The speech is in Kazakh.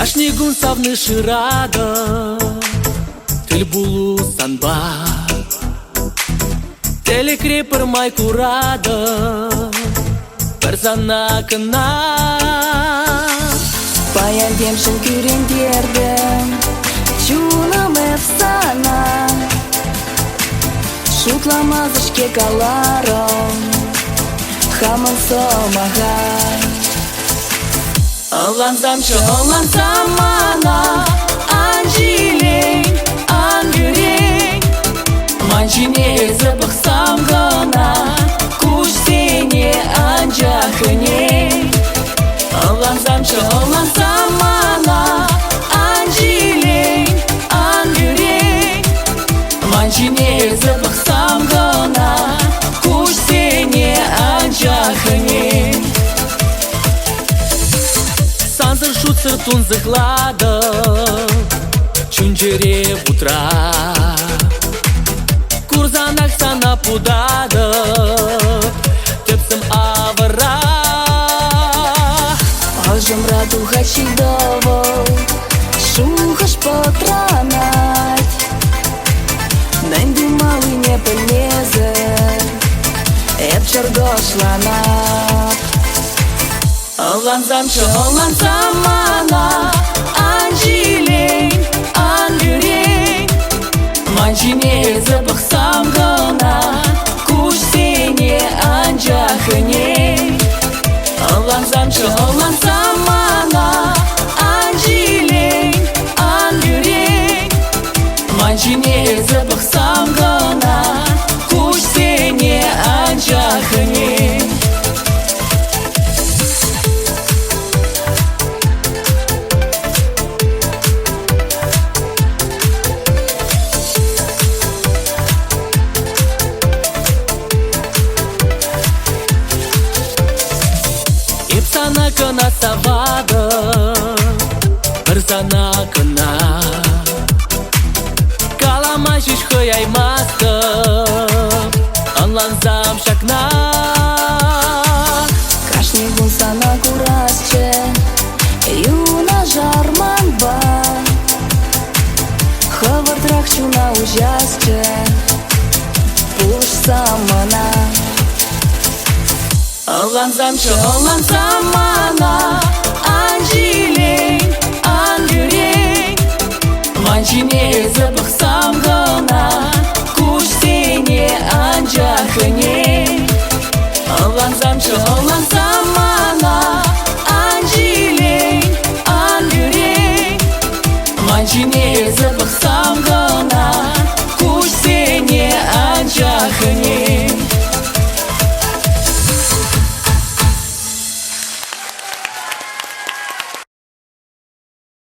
Кашнигун савны шырада Тіл булу санба Теле крепер май курада Перзана кына Паялдемшін күрендердім Чунам эфсана Шутламазыш кекаларом Хамын сомагай Аллансамшы аллансам ана Анжилей, ангюрей Манчине запахсам гана Куш сене анжахыней Аллансамшы аллансам ана Анжилей, ангюрей Манчине запахсам гана Куш сене анжахыней Сансыр шутсыр тунзыклады Чунчере в утра Курзанак сана пудады Тепсім авыра Ажым раду хачидово Шухаш потранать Нэнди малый не полезе Эпчер гошланат Аллансамшы аллансам ана Анжилей, ангюрей Манчине запахсам гана Куш сене анжахыней Аллансамшы аллансам ана Анжилей, ангюрей Манчине запахсам гана Куш сене анжахыней Ипсана кына савады Ырзана кына Калама шиш хыяймасты Анлансам шакна Кашнигун сана курасче Юна жарман ба Хавардрах чуна ужасче Пуш самана Аллансамшы аллансам ана Анжилей, ангюрей Манчине